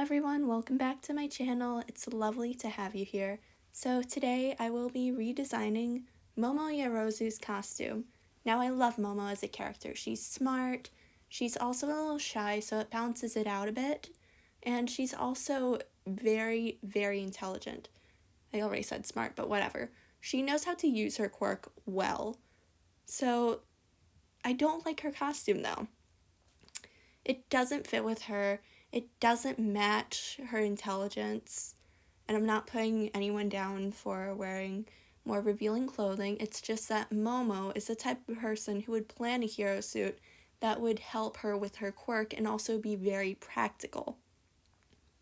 everyone, welcome back to my channel. It's lovely to have you here. So today I will be redesigning Momo Yarozu's costume. Now I love Momo as a character. She's smart, she's also a little shy, so it balances it out a bit, and she's also very, very intelligent. I already said smart, but whatever. She knows how to use her quirk well. So I don't like her costume though. It doesn't fit with her. It doesn't match her intelligence, and I'm not putting anyone down for wearing more revealing clothing. It's just that Momo is the type of person who would plan a hero suit that would help her with her quirk and also be very practical.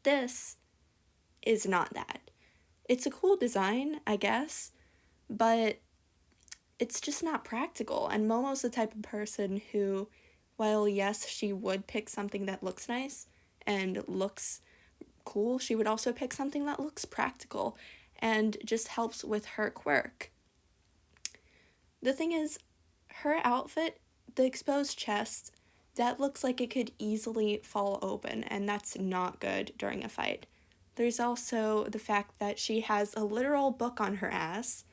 This is not that. It's a cool design, I guess, but it's just not practical, and Momo's the type of person who, while yes, she would pick something that looks nice and looks cool, she would also pick something that looks practical and just helps with her quirk. The thing is, her outfit, the exposed chest, that looks like it could easily fall open, and that's not good during a fight. There's also the fact that she has a literal book on her ass.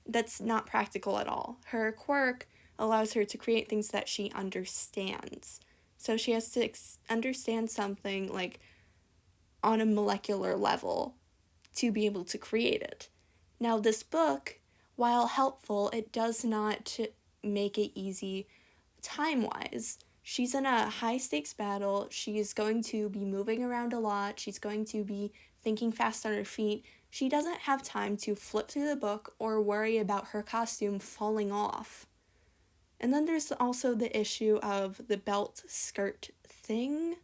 That's not practical at all. Her quirk allows her to create things that she understands. So she has to understand something like on a molecular level to be able to create it. Now this book, while helpful, it does not make it easy time-wise. She's in a high-stakes battle, she's going to be moving around a lot, she's going to be thinking fast on her feet. She doesn't have time to flip through the book or worry about her costume falling off. And then there's also the issue of the belt skirt thing.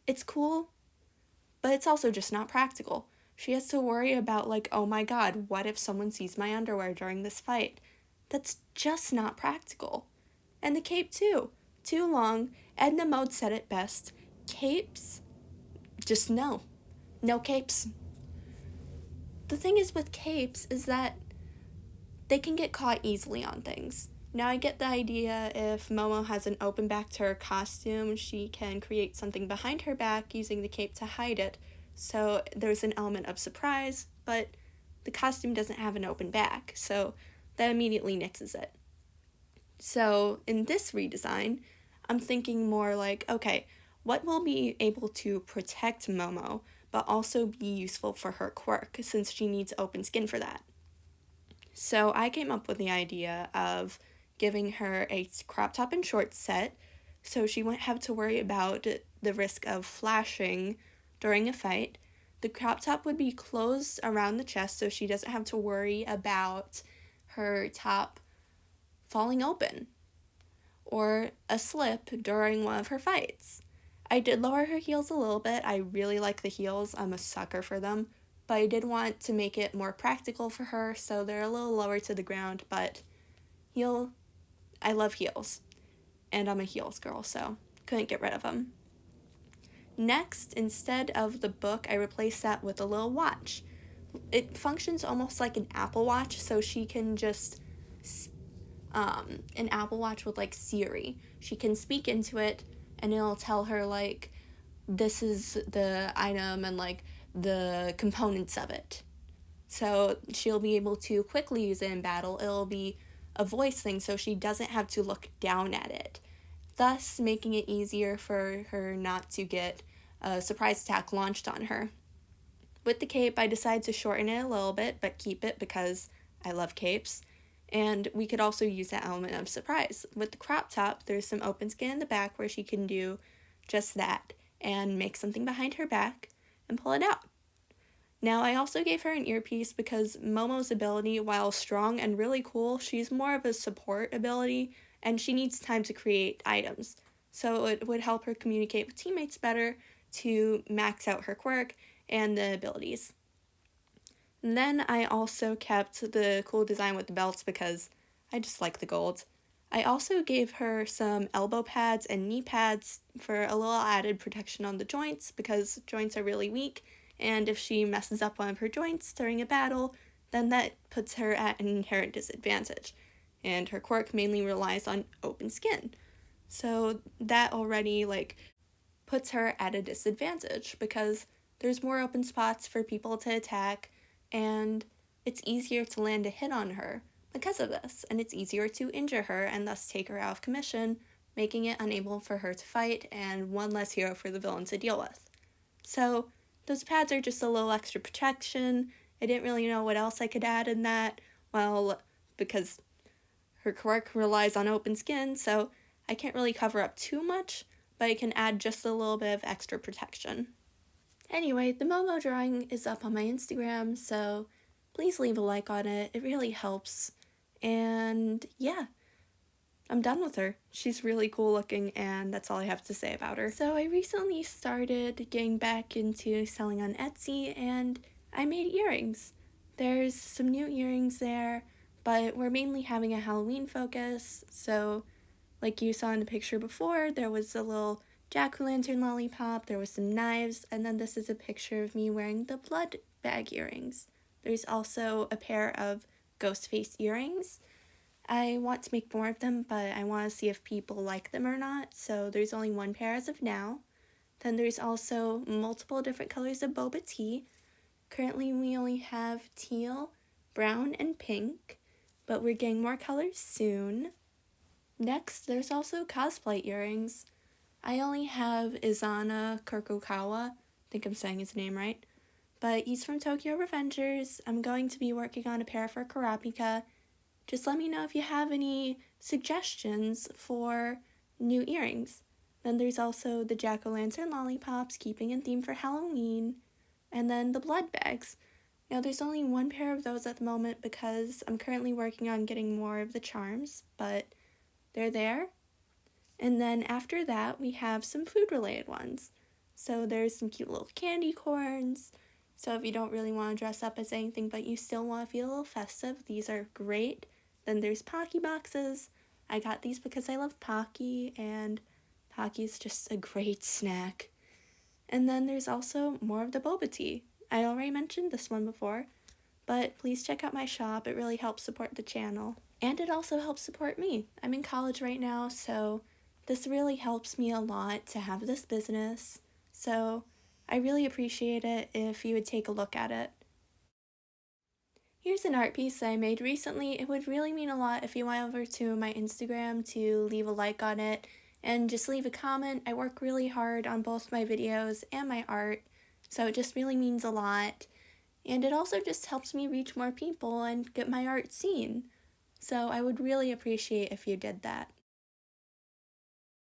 It's cool, but it's also just not practical. She has to worry about like, oh my god, what if someone sees my underwear during this fight? That's just not practical. And the cape too. Too long. Edna Mode said it best. Capes? Just no. No capes. The thing is with capes is that they can get caught easily on things. Now I get the idea if Momo has an open back to her costume, she can create something behind her back using the cape to hide it. So there's an element of surprise, but the costume doesn't have an open back, so that immediately nixes it. So in this redesign, I'm thinking more like, okay, what will be able to protect Momo, but also be useful for her quirk, since she needs open skin for that? So I came up with the idea of giving her a crop top and shorts set, so she won't have to worry about the risk of flashing during a fight. The crop top would be closed around the chest, so she doesn't have to worry about her top falling open or a slip during one of her fights. I did lower her heels a little bit. I really like the heels. I'm a sucker for them. But I did want to make it more practical for her, so they're a little lower to the ground, but I love heels. And I'm a heels girl, so couldn't get rid of them. Next, instead of the book, I replaced that with a little watch. It functions almost like an Apple Watch, so she can just an Apple Watch with like Siri. She can speak into it and it'll tell her like this is the item and like the components of it. So she'll be able to quickly use it in battle. It'll be a voice thing, so she doesn't have to look down at it, thus making it easier for her not to get a surprise attack launched on her. With the cape, I decided to shorten it a little bit, but keep it because I love capes. And we could also use that element of surprise. With the crop top, there's some open skin in the back where she can do just that and make something behind her back and pull it out. Now, I also gave her an earpiece because Momo's ability, while strong and really cool, she's more of a support ability and she needs time to create items. So it would help her communicate with teammates better to max out her quirk and the abilities. And then I also kept the cool design with the belts because I just like the gold. I also gave her some elbow pads and knee pads for a little added protection on the joints because joints are really weak, and if she messes up one of her joints during a battle, then that puts her at an inherent disadvantage, and her quirk mainly relies on open skin. So that already puts her at a disadvantage because there's more open spots for people to attack, and it's easier to land a hit on her because of this, and it's easier to injure her and thus take her out of commission, making it unable for her to fight and one less hero for the villain to deal with. So those pads are just a little extra protection. I didn't really know what else I could add in that, well, because her quirk relies on open skin, so I can't really cover up too much, but I can add just a little bit of extra protection. Anyway, the Momo drawing is up on my Instagram, so please leave a like on it. It really helps. And yeah, I'm done with her. She's really cool looking, and that's all I have to say about her. So I recently started getting back into selling on Etsy, and I made earrings. There's some new earrings there, but we're mainly having a Halloween focus. So like you saw in the picture before, there was a little jack-o'-lantern lollipop, there was some knives, and then this is a picture of me wearing the blood bag earrings. There's also a pair of ghost face earrings. I want to make more of them, but I want to see if people like them or not, so there's only one pair as of now. Then there's also multiple different colors of boba tea. Currently we only have teal, brown, and pink, but we're getting more colors soon. Next, there's also cosplay earrings. I only have Izana Kurkokawa, I think I'm saying his name right, but he's from Tokyo Revengers. I'm going to be working on a pair for Karapika. Just let me know if you have any suggestions for new earrings. Then there's also the jack-o'-lantern lollipops, keeping in theme for Halloween, and then the blood bags. Now there's only one pair of those at the moment because I'm currently working on getting more of the charms, but they're there. And then after that, we have some food-related ones. So there's some cute little candy corns. So if you don't really want to dress up as anything, but you still want to feel a little festive, these are great. Then there's Pocky boxes. I got these because I love Pocky, and Pocky is just a great snack. And then there's also more of the boba tea. I already mentioned this one before, but please check out my shop. It really helps support the channel. And it also helps support me. I'm in college right now, so this really helps me a lot to have this business. So I really appreciate it if you would take a look at it. Here's an art piece I made recently. It would really mean a lot if you went over to my Instagram to leave a like on it and just leave a comment. I work really hard on both my videos and my art, so it just really means a lot. And it also just helps me reach more people and get my art seen. So I would really appreciate if you did that.